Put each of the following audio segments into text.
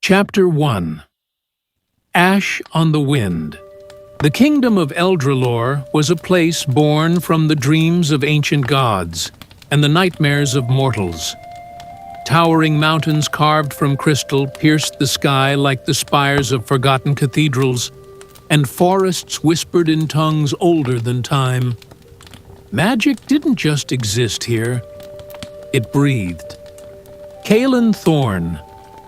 Chapter 1. Ash on the Wind. The kingdom of Eldralor was a place born from the dreams of ancient gods and the nightmares of mortals. Towering mountains carved from crystal pierced the sky like the spires of forgotten cathedrals, and forests whispered in tongues older than time. Magic didn't just exist here, it breathed. Kaelin Thorn,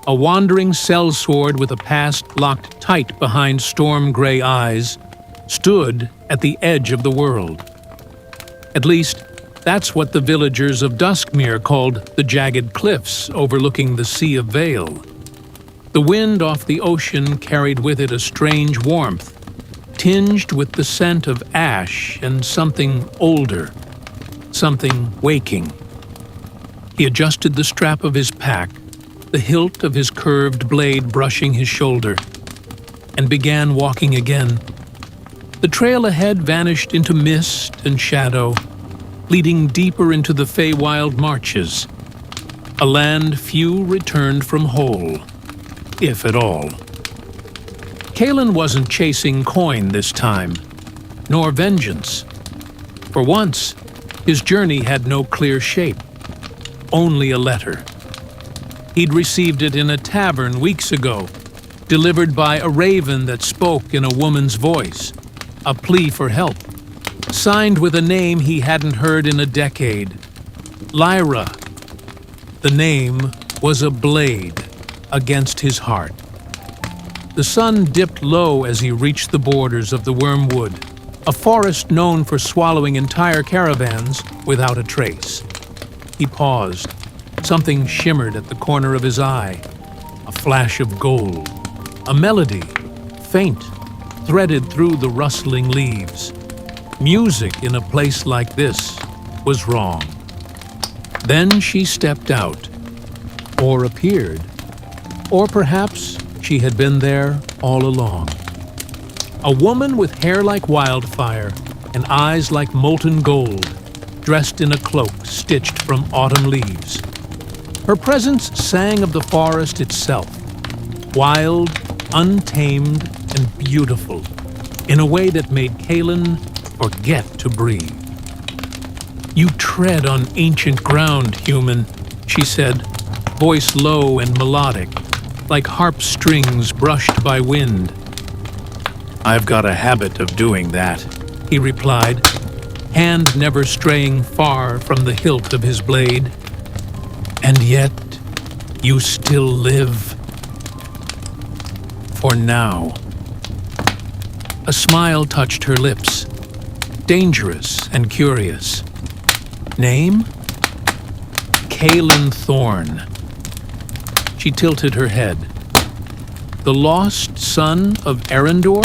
a wandering sellsword with a past locked tight behind storm-gray eyes, stood at the edge of the world. At least, that's what the villagers of Duskmere called the jagged cliffs overlooking the Sea of Vale. The wind off the ocean carried with it a strange warmth, tinged with the scent of ash and something older, something waking. He adjusted the strap of his pack, the hilt of his curved blade brushing his shoulder, and began walking again. The trail ahead vanished into mist and shadow, leading deeper into the Feywild marches, a land few returned from whole, if at all. Kaelin wasn't chasing coin this time, nor vengeance. For once, his journey had no clear shape, only a letter. He'd received it in a tavern weeks ago, delivered by a raven that spoke in a woman's voice, a plea for help, signed with a name he hadn't heard in a decade, Lyra. The name was a blade against his heart. The sun dipped low as he reached the borders of the Wormwood, a forest known for swallowing entire caravans without a trace. He paused. Something shimmered at the corner of his eye, a flash of gold, a melody, faint, threaded through the rustling leaves. Music in a place like this was wrong. Then she stepped out, or appeared, or perhaps she had been there all along. A woman with hair like wildfire and eyes like molten gold, dressed in a cloak stitched from autumn leaves. Her presence sang of the forest itself, wild, untamed, and beautiful, in a way that made Kaelin forget to breathe. "You tread on ancient ground, human," she said, voice low and melodic, like harp strings brushed by wind. "I've got a habit of doing that," he replied, hand never straying far from the hilt of his blade. "And yet, you still live. For now." A smile touched her lips, dangerous and curious. Name? Kaelin Thorn. She tilted her head. The lost son of Erendor?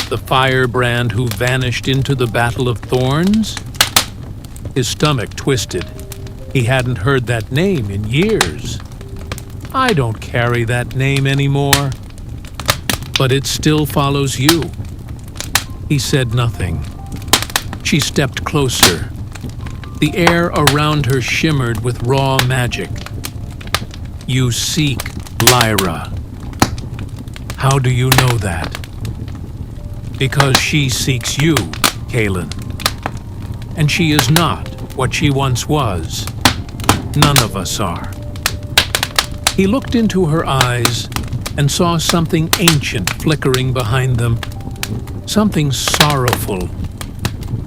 The firebrand who vanished into the Battle of Thorns? His stomach twisted. He hadn't heard that name in years. "I don't carry that name anymore. But it still follows you." He said nothing. She stepped closer. The air around her shimmered with raw magic. "You seek Lyra. How do you know that?" "Because she seeks you, Kaelin. And she is not what she once was. None of us are." He looked into her eyes and saw something ancient flickering behind them, something sorrowful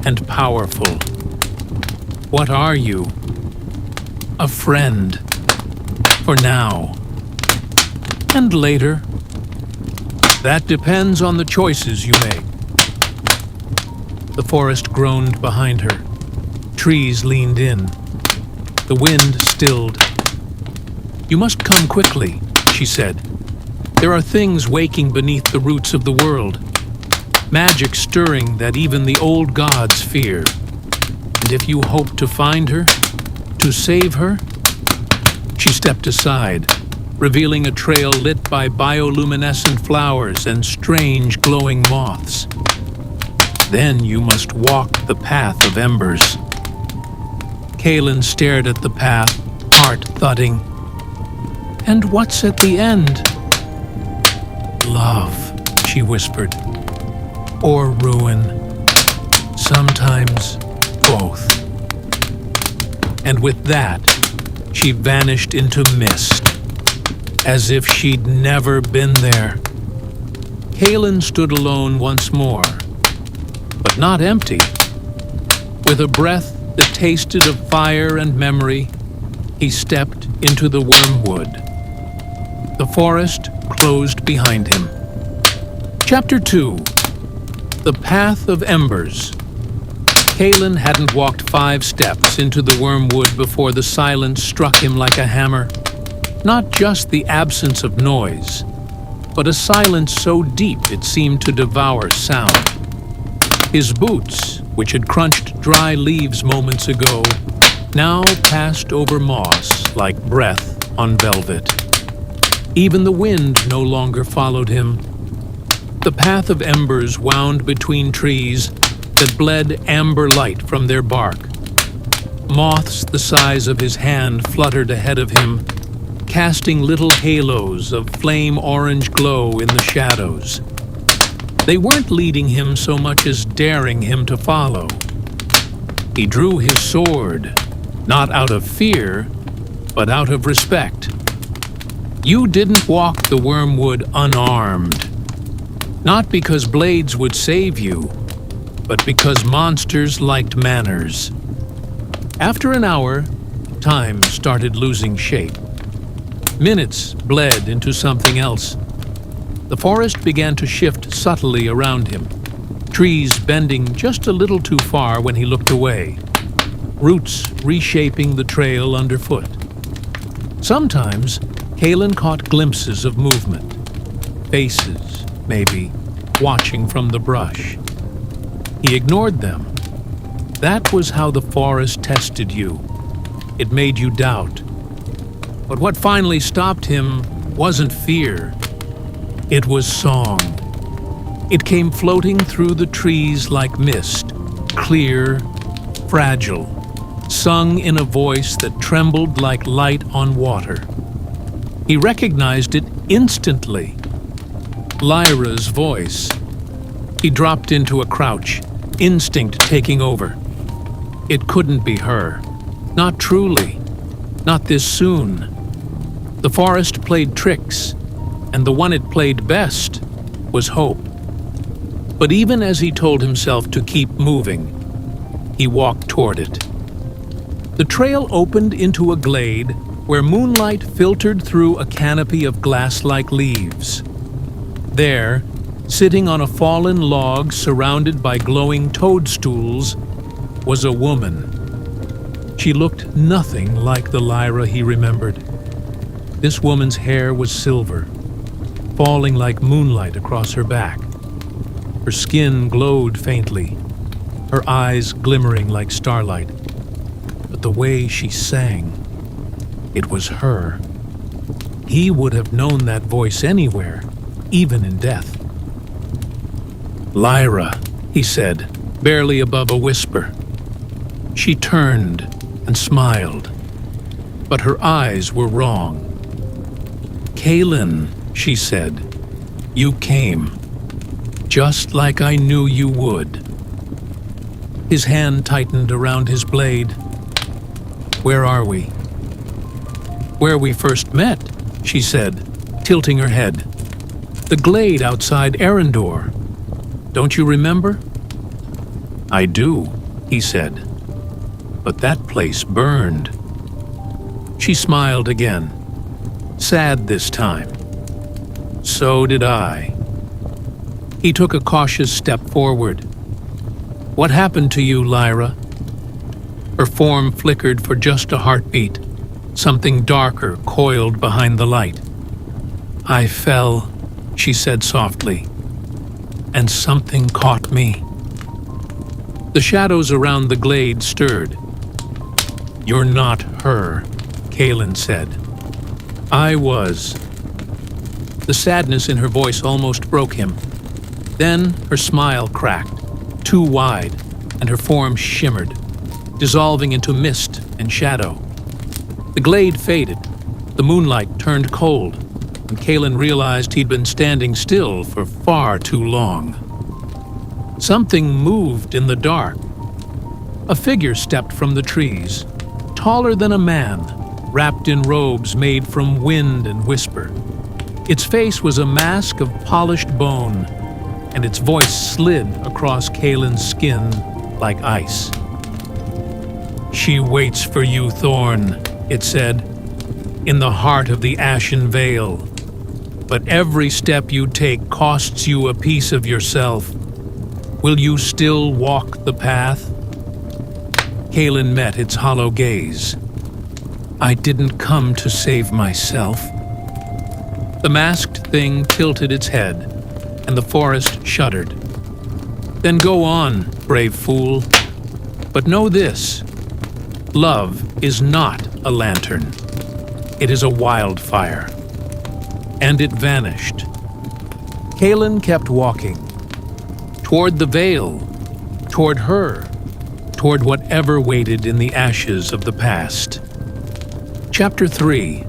and powerful. "What are you?" "A friend. For now. And later." "That depends on the choices you make." The forest groaned behind her. Trees leaned in. The wind stilled. "You must come quickly," she said. "There are things waking beneath the roots of the world, magic stirring that even the old gods fear. And if you hope to find her, to save her..." She stepped aside, revealing a trail lit by bioluminescent flowers and strange glowing moths. "Then you must walk the path of embers." Kaelin stared at the path, heart thudding. And what's at the end? Love, she whispered. Or ruin. Sometimes both. And with that, she vanished into mist, as if she'd never been there. Kalen stood alone once more, but not empty. With a breath that tasted of fire and memory, he stepped into the wormwood. The forest closed behind him. Chapter 2. The Path of Embers. Kalen hadn't walked 5 steps into the wormwood before the silence struck him like a hammer. Not just the absence of noise, but a silence so deep it seemed to devour sound. His boots, which had crunched dry leaves moments ago, now passed over moss like breath on velvet. Even the wind no longer followed him. The path of embers wound between trees that bled amber light from their bark. Moths the size of his hand fluttered ahead of him, casting little halos of flame-orange glow in the shadows. They weren't leading him so much as daring him to follow. He drew his sword, not out of fear, but out of respect. You didn't walk the wormwood unarmed. Not because blades would save you, but because monsters liked manners. After an hour, time started losing shape. Minutes bled into something else. The forest began to shift subtly around him, trees bending just a little too far when he looked away, roots reshaping the trail underfoot. Sometimes, Kalen caught glimpses of movement, faces, maybe, watching from the brush. He ignored them. That was how the forest tested you. It made you doubt. But what finally stopped him wasn't fear. It was song. It came floating through the trees like mist, clear, fragile, sung in a voice that trembled like light on water. He recognized it instantly. Lyra's voice. He dropped into a crouch, instinct taking over. It couldn't be her. Not truly. Not this soon. The forest played tricks, and the one it played best was hope. But even as he told himself to keep moving, he walked toward it. The trail opened into a glade where moonlight filtered through a canopy of glass-like leaves. There, sitting on a fallen log surrounded by glowing toadstools, was a woman. She looked nothing like the Lyra he remembered. This woman's hair was silver, falling like moonlight across her back. Her skin glowed faintly, her eyes glimmering like starlight. But the way she sang, it was her. He would have known that voice anywhere, even in death. Lyra, he said, barely above a whisper. She turned and smiled, but her eyes were wrong. Kalen, she said, you came, just like I knew you would. His hand tightened around his blade. Where are we? Where we first met, she said, tilting her head. The glade outside Arendor. Don't you remember? I do, he said. But that place burned. She smiled again, sad this time. So did I. He took a cautious step forward. What happened to you, Lyra? Her form flickered for just a heartbeat. Something darker coiled behind the light. I fell, she said softly, and something caught me. The shadows around the glade stirred. You're not her, Kalen said. I was. The sadness in her voice almost broke him. Then her smile cracked, too wide, and her form shimmered, dissolving into mist and shadow. The glade faded, The moonlight turned cold, and Kalen realized he'd been standing still for far too long. Something moved in the dark. A figure stepped from the trees, taller than a man, wrapped in robes made from wind and whisper. Its face was a mask of polished bone, and its voice slid across Kalen's skin like ice. "She waits for you, Thorn," it said, "in the heart of the Ashen Vale. But every step you take costs you a piece of yourself. Will you still walk the path?" Kalen met its hollow gaze. "I didn't come to save myself." The masked thing tilted its head, and the forest shuddered. "Then go on, brave fool. But know this: love is not a lantern. It is a wildfire." And it vanished. Kalen kept walking. Toward the veil, toward her, toward whatever waited in the ashes of the past. Chapter 3.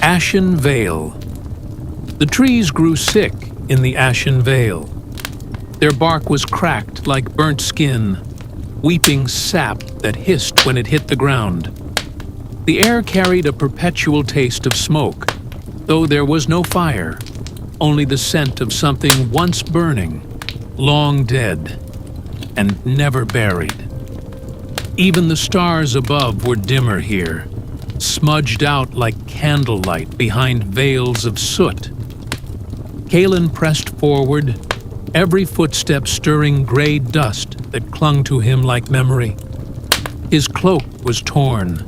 Ashen Vale. The trees grew sick in the Ashen Vale. Their bark was cracked like burnt skin, weeping sap that hissed when it hit the ground. The air carried a perpetual taste of smoke, though there was no fire, only the scent of something once burning, long dead, and never buried. Even the stars above were dimmer here, smudged out like candlelight behind veils of soot. Kalen pressed forward, every footstep stirring gray dust that clung to him like memory. His cloak was torn.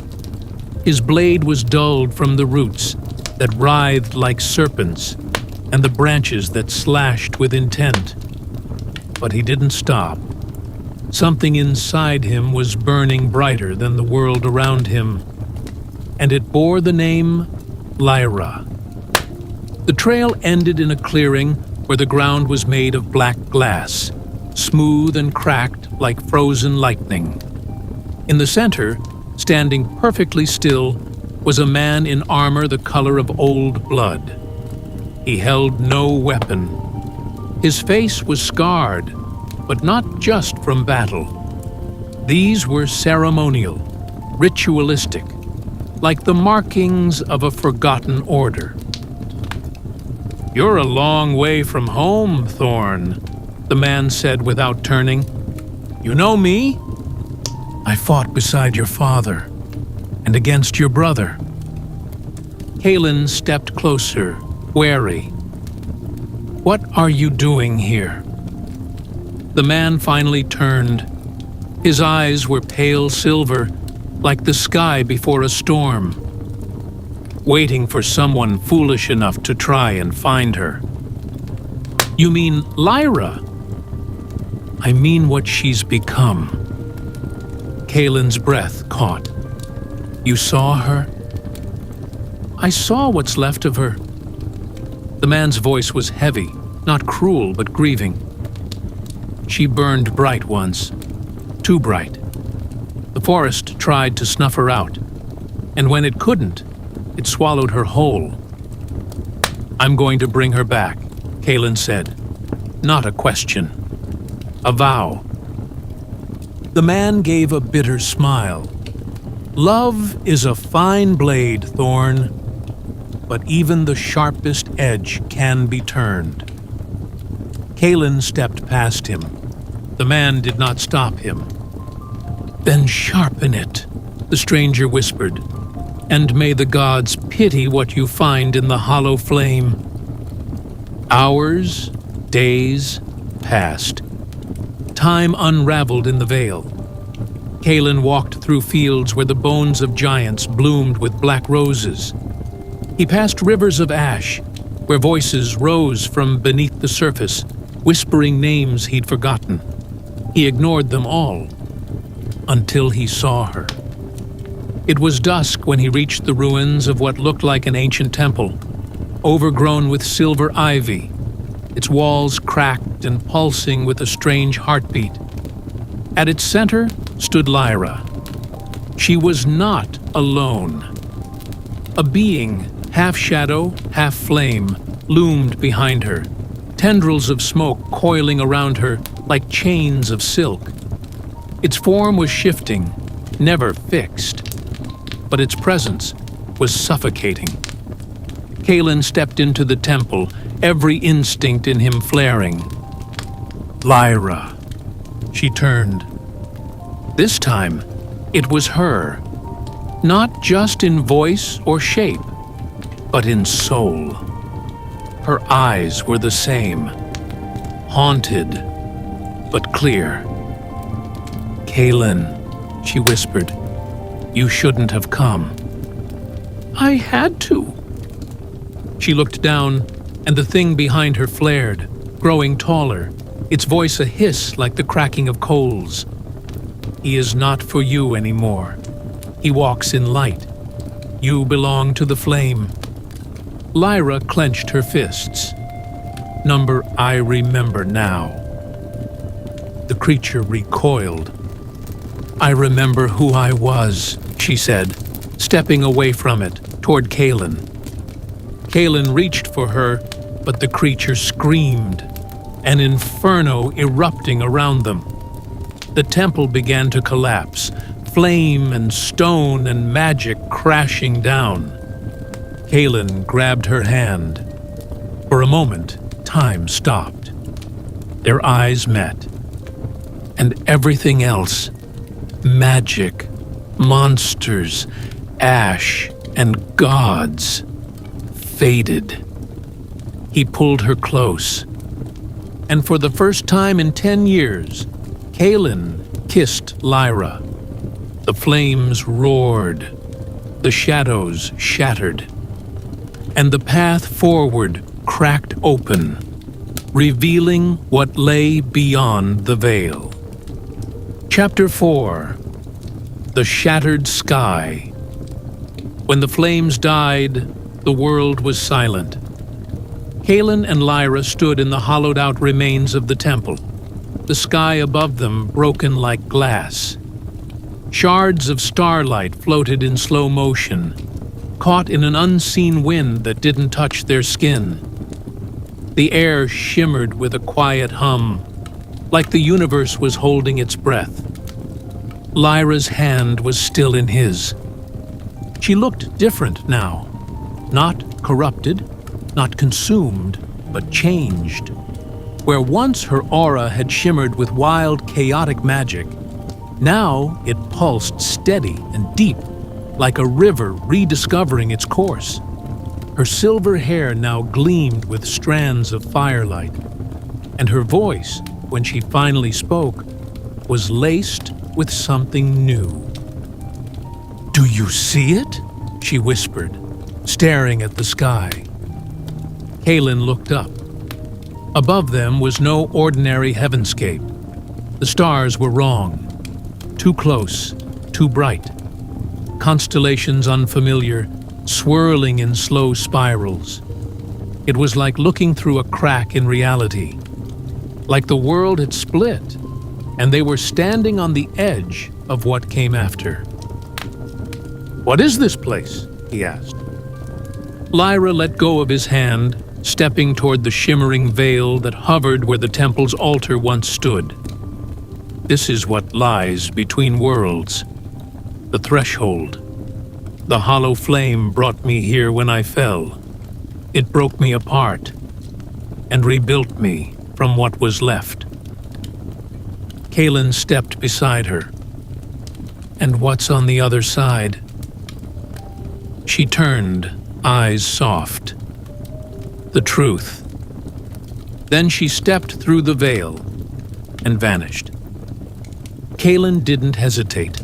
His blade was dulled from the roots that writhed like serpents and the branches that slashed with intent. But he didn't stop. Something inside him was burning brighter than the world around him, and it bore the name Lyra. The trail ended in a clearing where the ground was made of black glass, smooth and cracked like frozen lightning. In the center, standing perfectly still, was a man in armor the color of old blood. He held no weapon. His face was scarred, but not just from battle. These were ceremonial, ritualistic, like the markings of a forgotten order. "You're a long way from home, Thorn," the man said without turning. "You know me?" "I fought beside your father, and against your brother." Kalen stepped closer, wary. "What are you doing here?" The man finally turned. His eyes were pale silver, like the sky before a storm. "Waiting for someone foolish enough to try and find her." "You mean Lyra?" "I mean what she's become." Kalen's breath caught. "You saw her?" "I saw what's left of her." The man's voice was heavy, not cruel but grieving. "She burned bright once, too bright. The forest tried to snuff her out, and when it couldn't, it swallowed her whole." "I'm going to bring her back," Kalen said. "Not a question. A vow." The man gave a bitter smile. "Love is a fine blade, Thorn, but even the sharpest edge can be turned." Kalen stepped past him. The man did not stop him. "Then sharpen it," the stranger whispered, "and may the gods pity what you find in the hollow flame." Hours, days passed. Time unraveled in the vale. Kalen walked through fields where the bones of giants bloomed with black roses. He passed rivers of ash, where voices rose from beneath the surface, whispering names he'd forgotten. He ignored them all, until he saw her. It was dusk when he reached the ruins of what looked like an ancient temple, overgrown with silver ivy, its walls cracked and pulsing with a strange heartbeat. At its center stood Lyra. She was not alone. A being, half shadow, half flame, loomed behind her, tendrils of smoke coiling around her like chains of silk. Its form was shifting, never fixed, but its presence was suffocating. Kalen stepped into the temple, every instinct in him flaring. Lyra. She turned. This time, it was her. Not just in voice or shape, but in soul. Her eyes were the same, haunted, but clear. Kalen, she whispered, you shouldn't have come. I had to. She looked down, and the thing behind her flared, growing taller, its voice a hiss like the cracking of coals. He is not for you anymore. He walks in light. You belong to the flame. Lyra clenched her fists. Number I remember now. The creature recoiled. I remember who I was, she said, stepping away from it, toward Kalen. Kalen reached for her, but the creature screamed, an inferno erupting around them. The temple began to collapse, flame and stone and magic crashing down. Kalen grabbed her hand. For a moment, time stopped. Their eyes met. And everything else, magic, monsters, ash, and gods, faded. He pulled her close. And for the first time in 10 years, Kalen kissed Lyra. The flames roared, the shadows shattered, and the path forward cracked open, revealing what lay beyond the veil. Chapter 4. The Shattered Sky. When the flames died, the world was silent. Kalen and Lyra stood in the hollowed-out remains of the temple, the sky above them broken like glass. Shards of starlight floated in slow motion, caught in an unseen wind that didn't touch their skin. The air shimmered with a quiet hum, like the universe was holding its breath. Lyra's hand was still in his. She looked different now, not corrupted, not consumed, but changed. Where once her aura had shimmered with wild, chaotic magic, now it pulsed steady and deep, like a river rediscovering its course. Her silver hair now gleamed with strands of firelight, and her voice, when she finally spoke, was laced with something new. "Do you see it?" she whispered, staring at the sky. Kalen looked up. Above them was no ordinary heavenscape. The stars were wrong. Too close, too bright. Constellations unfamiliar, swirling in slow spirals. It was like looking through a crack in reality. Like the world had split, and they were standing on the edge of what came after. "What is this place?" he asked. Lyra let go of his hand, stepping toward the shimmering veil that hovered where the temple's altar once stood. "This is what lies between worlds. The threshold. The hollow flame brought me here when I fell. It broke me apart and rebuilt me from what was left." Kalen stepped beside her. "And what's on the other side?" She turned, eyes soft. "The truth." Then she stepped through the veil and vanished. Kalen didn't hesitate.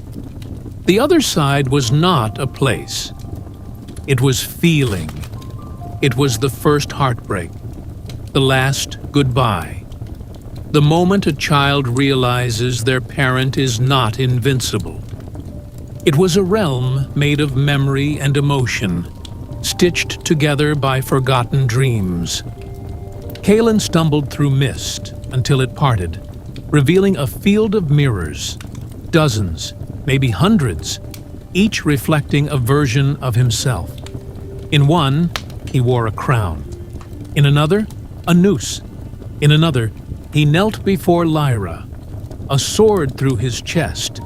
The other side was not a place. It was feeling. It was the first heartbreak, the last goodbye. The moment a child realizes their parent is not invincible. It was a realm made of memory and emotion, stitched together by forgotten dreams. Kalen stumbled through mist until it parted, revealing a field of mirrors, dozens, maybe hundreds, each reflecting a version of himself. In one, he wore a crown. In another, a noose. In another, he knelt before Lyra, a sword through his chest,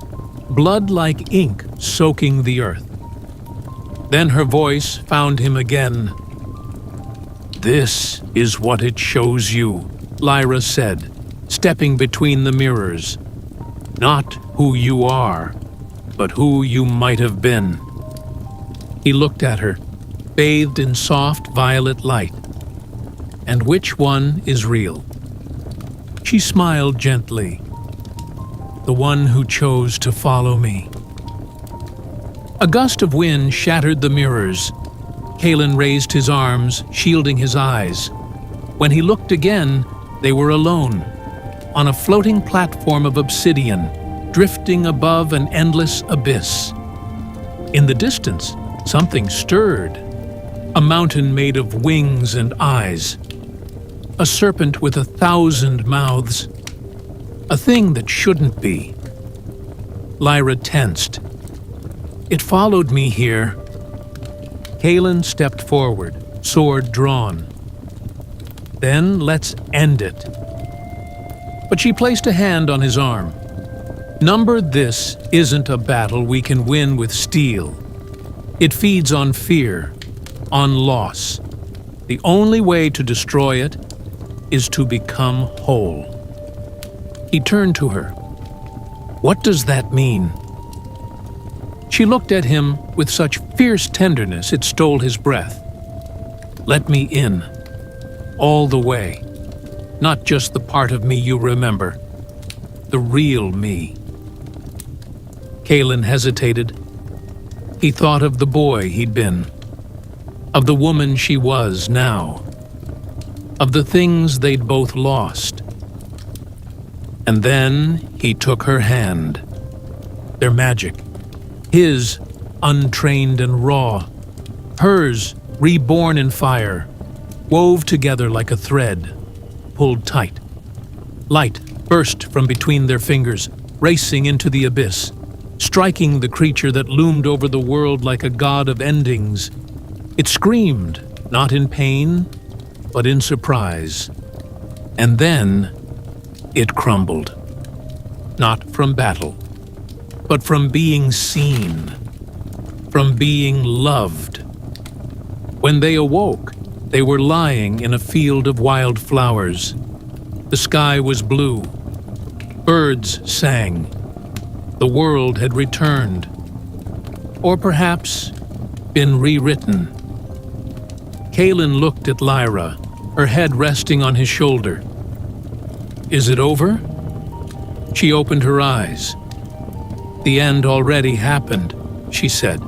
blood like ink soaking the earth. Then her voice found him again. "This is what it shows you," Lyra said, stepping between the mirrors. "Not who you are, but who you might have been." He looked at her, bathed in soft violet light. "And which one is real?" She smiled gently. "The one who chose to follow me." A gust of wind shattered the mirrors. Kalen raised his arms, shielding his eyes. When he looked again, they were alone, on a floating platform of obsidian, drifting above an endless abyss. In the distance, something stirred. A mountain made of wings and eyes. A serpent with 1,000 mouths. A thing that shouldn't be. Lyra tensed. "It followed me here." Kalen stepped forward, sword drawn. "Then let's end it." But she placed a hand on his arm. "Number this isn't a battle we can win with steel. It feeds on fear, on loss. The only way to destroy it is to become whole." He turned to her. "What does that mean?" She looked at him with such fierce tenderness it stole his breath. "Let me in, all the way. Not just the part of me you remember, the real me." Kalen hesitated. He thought of the boy he'd been, of the woman she was now, of the things they'd both lost. And then he took her hand. Their magic. His, untrained and raw. Hers, reborn in fire, wove together like a thread, pulled tight. Light burst from between their fingers, racing into the abyss, striking the creature that loomed over the world like a god of endings. It screamed, not in pain, but in surprise. And then it crumbled. Not from battle, but from being seen, from being loved. When they awoke, they were lying in a field of wildflowers. The sky was blue. Birds sang. The world had returned. Or perhaps been rewritten. Kalen looked at Lyra, her head resting on his shoulder. "Is it over?" She opened her eyes. "The end already happened," she said.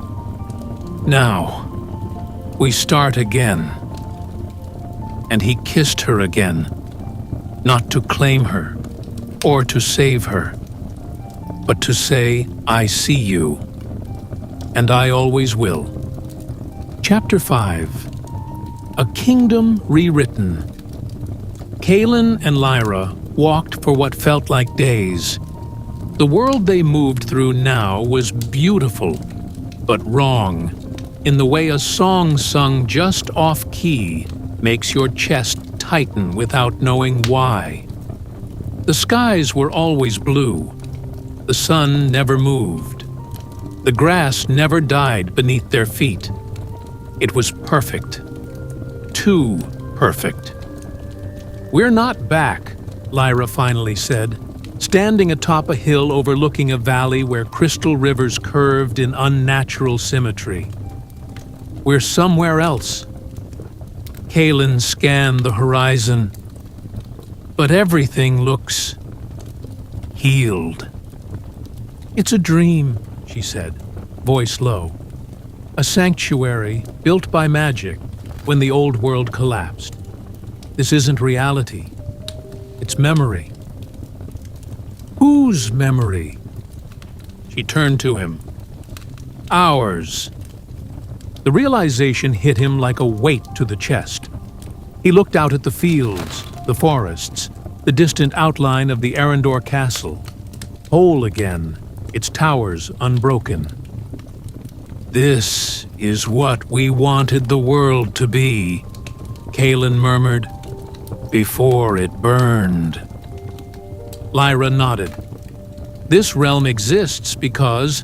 "Now, we start again." And he kissed her again, not to claim her or to save her, but to say, "I see you, and I always will." Chapter 5. A Kingdom Rewritten. Kalen and Lyra walked for what felt like days. The world they moved through now was beautiful, but wrong, in the way a song sung just off-key makes your chest tighten without knowing why. The skies were always blue. The sun never moved. The grass never died beneath their feet. It was perfect. Too perfect. "We're not back," Lyra finally said, standing atop a hill overlooking a valley where crystal rivers curved in unnatural symmetry. "We're somewhere else." Kalen scanned the horizon. "But everything looks healed." "It's a dream," she said, voice low. "A sanctuary built by magic when the old world collapsed. This isn't reality. It's memory." "Whose memory?" She turned to him. "Ours." The realization hit him like a weight to the chest. He looked out at the fields, the forests, the distant outline of the Arendor castle, whole again, its towers unbroken. "This is what we wanted the world to be," Kalen murmured, "before it burned." Lyra nodded. "This realm exists because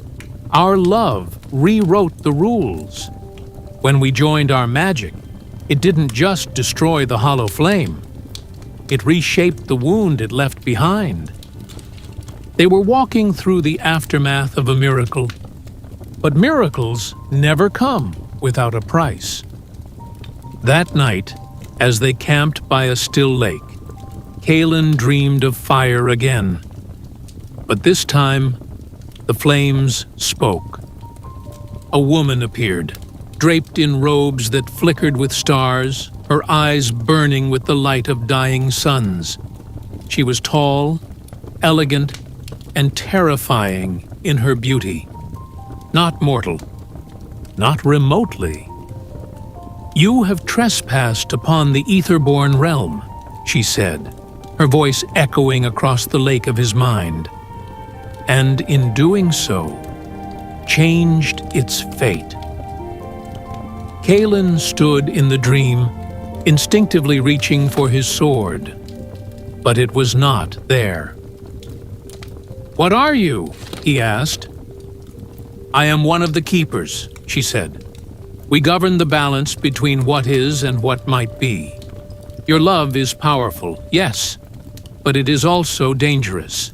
our love rewrote the rules. When we joined our magic, it didn't just destroy the hollow flame. It reshaped the wound it left behind." They were walking through the aftermath of a miracle, but miracles never come without a price. That night, as they camped by a still lake, Kalen dreamed of fire again. But this time, the flames spoke. A woman appeared, draped in robes that flickered with stars, her eyes burning with the light of dying suns. She was tall, elegant, and terrifying in her beauty. Not mortal, not remotely. "You have trespassed upon the ether-born realm," she said, her voice echoing across the lake of his mind. "And in doing so, changed its fate." Kalen stood in the dream, instinctively reaching for his sword, but it was not there. "What are you?" he asked. "I am one of the keepers," she said. "We govern the balance between what is and what might be. Your love is powerful, yes, but it is also dangerous.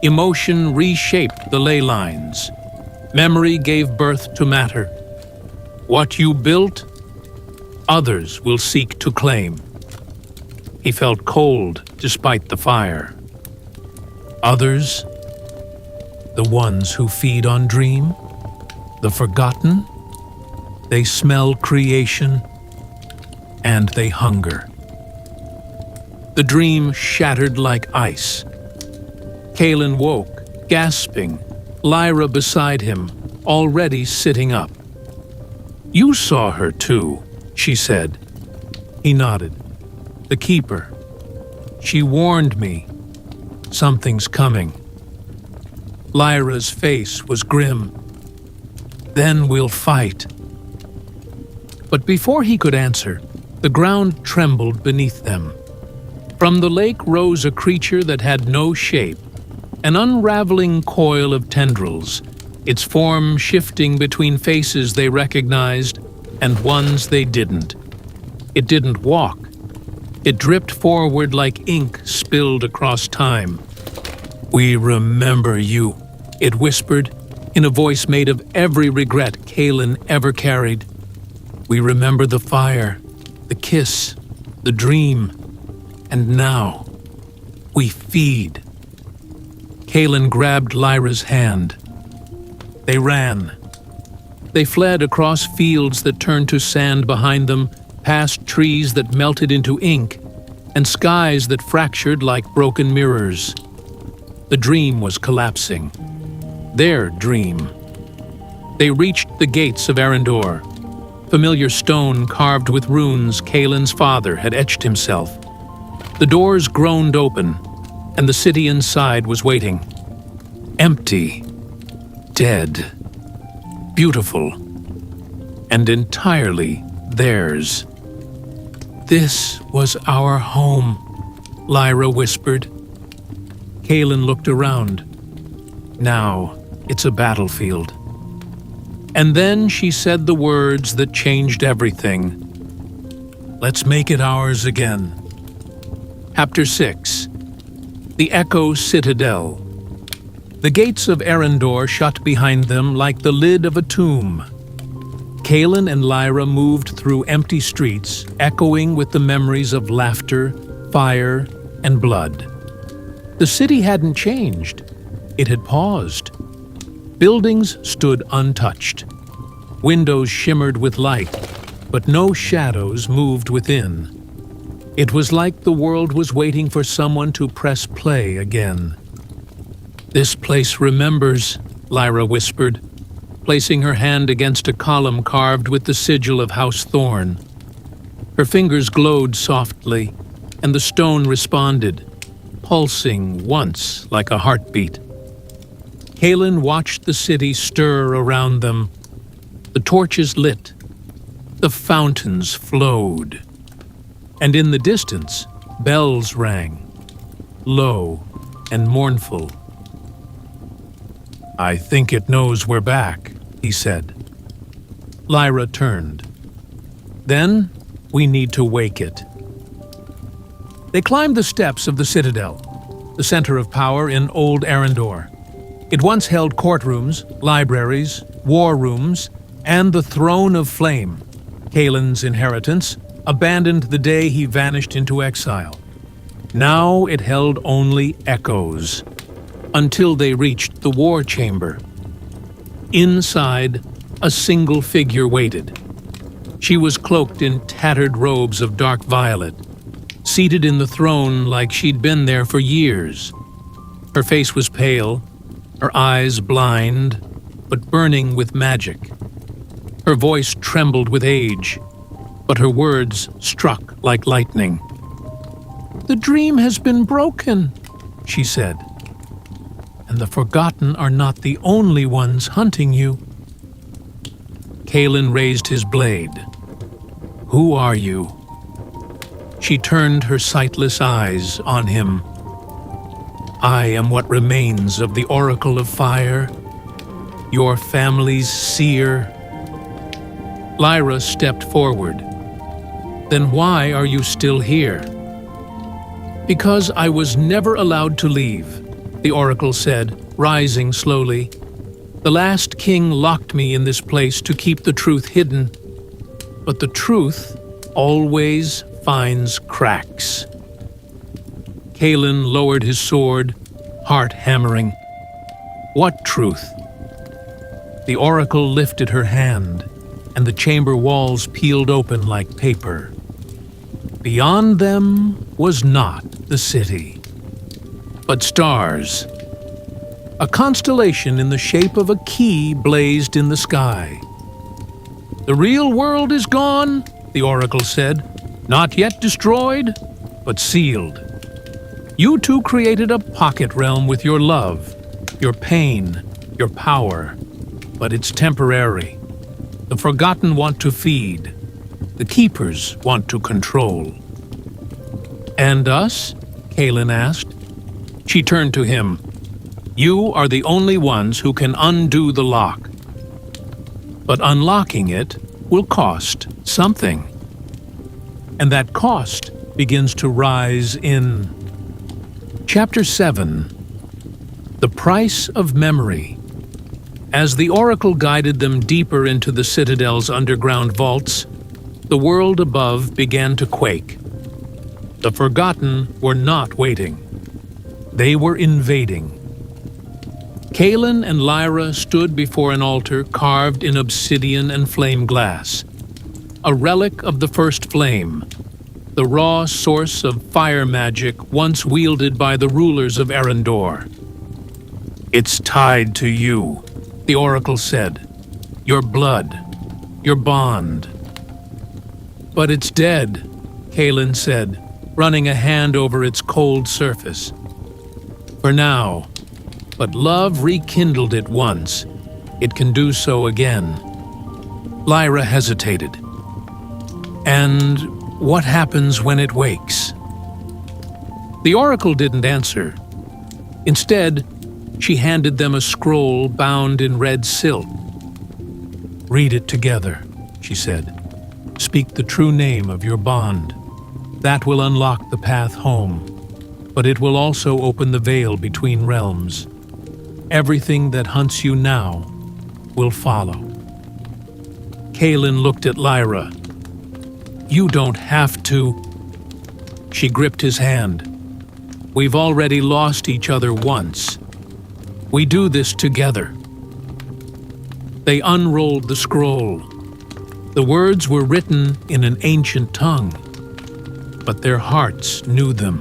Emotion reshaped the ley lines. Memory gave birth to matter. What you built, others will seek to claim." He felt cold despite the fire. Others? The ones who feed on dream? The forgotten? They smell creation, and they hunger. The dream shattered like ice. Kalen woke, gasping, Lyra beside him, already sitting up. "You saw her too," she said. He nodded. "The keeper. She warned me. Something's coming." Lyra's face was grim. "Then we'll fight." But before he could answer, the ground trembled beneath them. From the lake rose a creature that had no shape, an unraveling coil of tendrils, its form shifting between faces they recognized and ones they didn't. It didn't walk. It dripped forward like ink spilled across time. "We remember you," it whispered, in a voice made of every regret Kalen ever carried. "We remember the fire, the kiss, the dream, and now we feed." Kalen grabbed Lyra's hand. They ran. They fled across fields that turned to sand behind them, past trees that melted into ink, and skies that fractured like broken mirrors. The dream was collapsing. Their dream. They reached the gates of Arendor, familiar stone carved with runes Kalen's father had etched himself. The doors groaned open, and the city inside was waiting. Empty, dead, beautiful, and entirely theirs. "This was our home," Lyra whispered. Kalen looked around. Now it's a battlefield. And then she said the words that changed everything. "Let's make it ours again." Chapter 6. The Echo Citadel. The gates of Arendor shut behind them like the lid of a tomb. Kalen and Lyra moved through empty streets, echoing with the memories of laughter, fire, and blood. The city hadn't changed. It had paused. Buildings stood untouched. Windows shimmered with light, but no shadows moved within. It was like the world was waiting for someone to press play again. "This place remembers," Lyra whispered, placing her hand against a column carved with the sigil of House Thorn. Her fingers glowed softly, and the stone responded, pulsing once like a heartbeat. Kalen watched the city stir around them. The torches lit. The fountains flowed. And in the distance, bells rang, low and mournful. "I think it knows we're back," he said. Lyra turned. "Then we need to wake it." They climbed the steps of the Citadel, the center of power in Old Arendor. It once held courtrooms, libraries, war rooms, and the Throne of Flame, Kaelin's inheritance, abandoned the day he vanished into exile. Now it held only echoes, until they reached the war chamber. Inside, a single figure waited. She was cloaked in tattered robes of dark violet, seated in the throne like she'd been there for years. Her face was pale, her eyes blind, but burning with magic. Her voice trembled with age, but her words struck like lightning. "The dream has been broken," she said, "and the Forgotten are not the only ones hunting you." Kaelin raised his blade. "Who are you?" She turned her sightless eyes on him. "I am what remains of the Oracle of Fire, your family's seer." Lyra stepped forward. "Then why are you still here?" "Because I was never allowed to leave," the Oracle said, rising slowly. "The last king locked me in this place to keep the truth hidden. But the truth always finds cracks." Kaelin lowered his sword, heart hammering. "What truth?" The Oracle lifted her hand, and the chamber walls peeled open like paper. Beyond them was not the city, but stars. A constellation in the shape of a key blazed in the sky. "The real world is gone," the Oracle said. "Not yet destroyed, but sealed. You two created a pocket realm with your love, your pain, your power, but it's temporary. The Forgotten want to feed. The Keepers want to control." "And us?" Kaelin asked. She turned to him. "You are the only ones who can undo the lock. But unlocking it will cost something. And that cost begins to rise in..." Chapter 7. The Price of Memory. As the Oracle guided them deeper into the Citadel's underground vaults, the world above began to quake. The Forgotten were not waiting. They were invading. Kaelin and Lyra stood before an altar carved in obsidian and flame glass, a relic of the First Flame, the raw source of fire magic once wielded by the rulers of Arendor. "It's tied to you," the Oracle said. "Your blood, your bond." "But it's dead," Kaelin said, running a hand over its cold surface. "For now, but love rekindled it once. It can do so again." Lyra hesitated. "And what happens when it wakes?" The Oracle didn't answer. Instead, she handed them a scroll bound in red silk. "Read it together," she said. "Speak the true name of your bond. That will unlock the path home, but it will also open the veil between realms. Everything that hunts you now will follow." Kaelin looked at Lyra. "You don't have to." She gripped his hand. "We've already lost each other once. We do this together." They unrolled the scroll. The words were written in an ancient tongue, but their hearts knew them.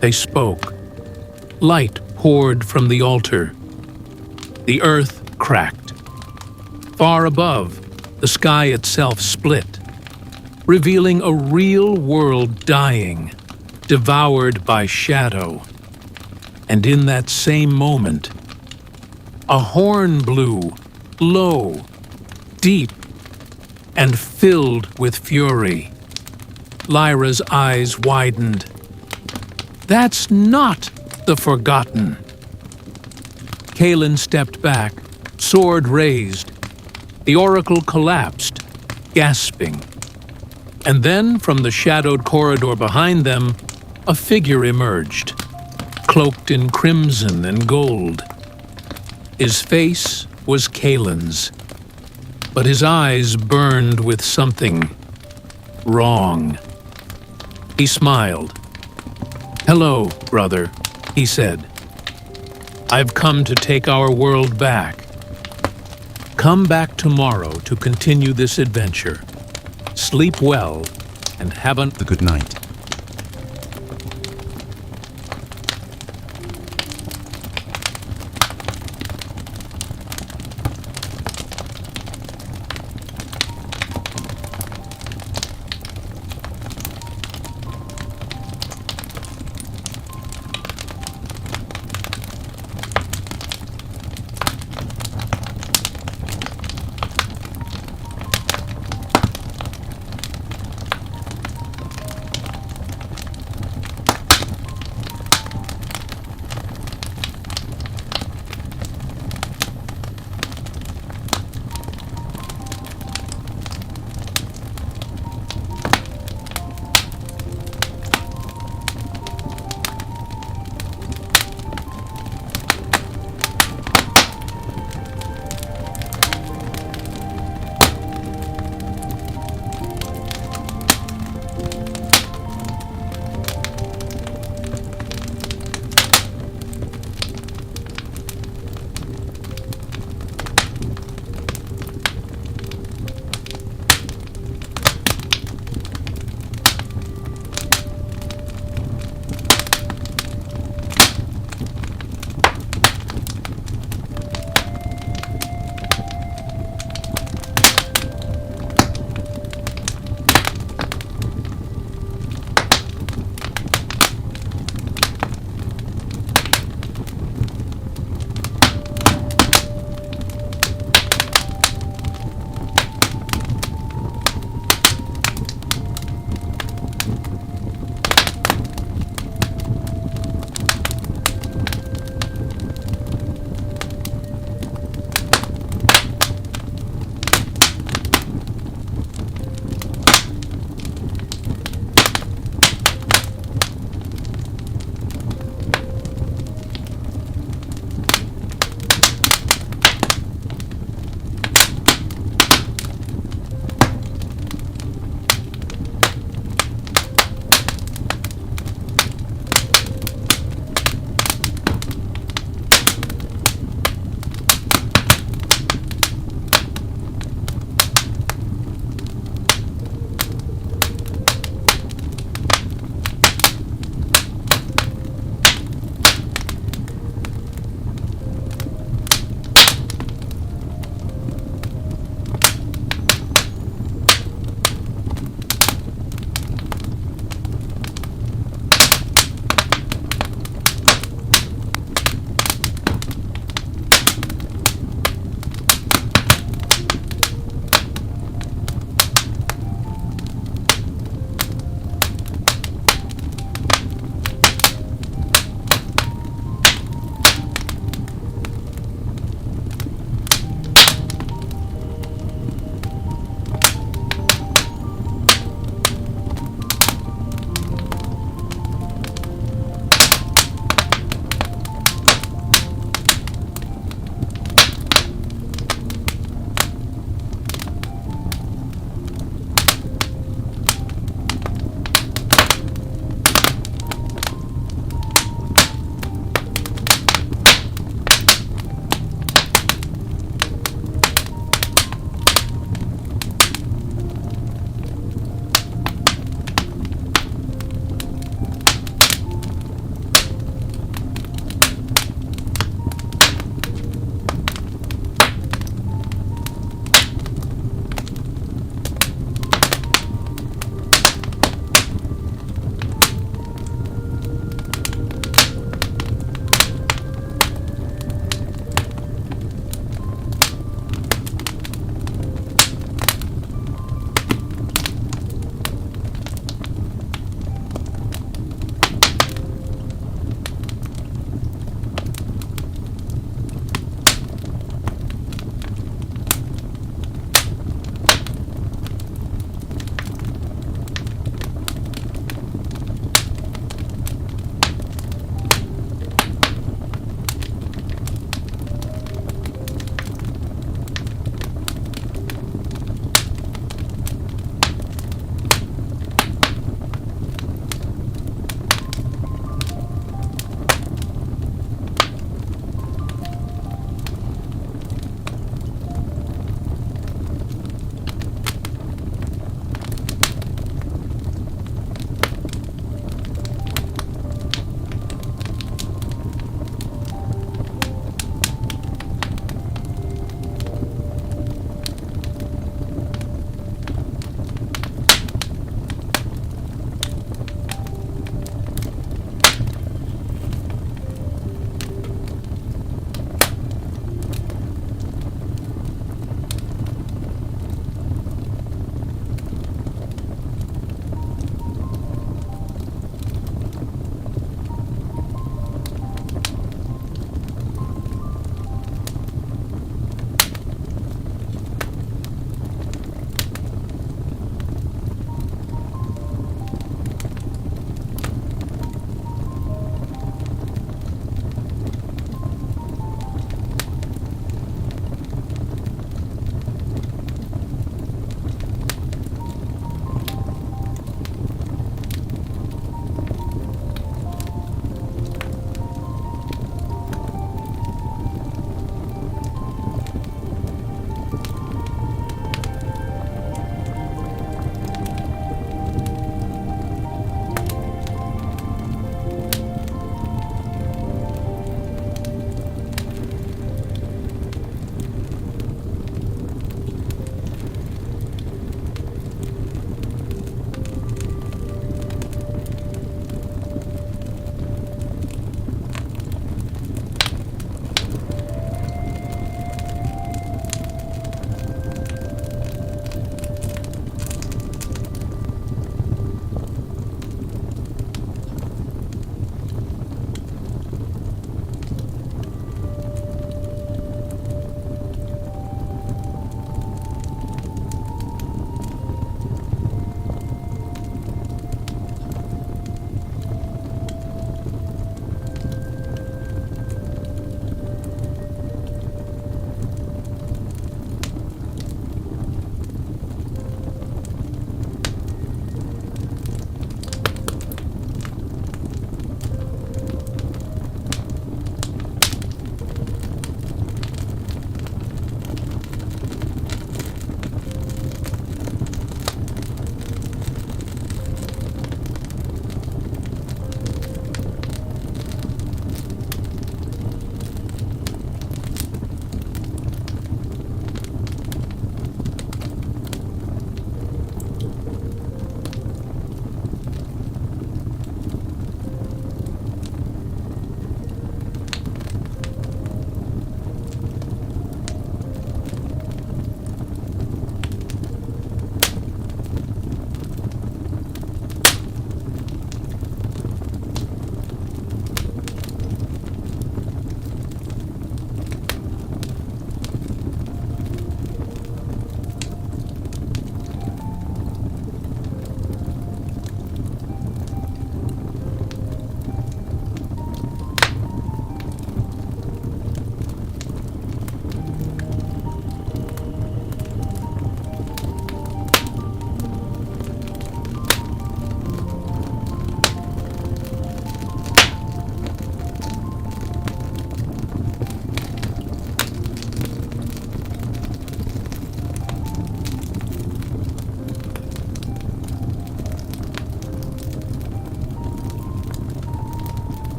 They spoke. Light poured from the altar. The earth cracked. Far above, the sky itself split, revealing a real world dying, devoured by shadow. And in that same moment, a horn blew, low, deep and filled with fury. Lyra's eyes widened. That's not the Forgotten. Kaelin stepped back, sword raised. The oracle collapsed, gasping. And then, from the shadowed corridor behind them, a figure emerged, cloaked in crimson and gold. His face was Kaelin's, but his eyes burned with something wrong. He smiled. "Hello, brother," he said. "I've come to take our world back. Come back tomorrow to continue this adventure. Sleep well and have a good night."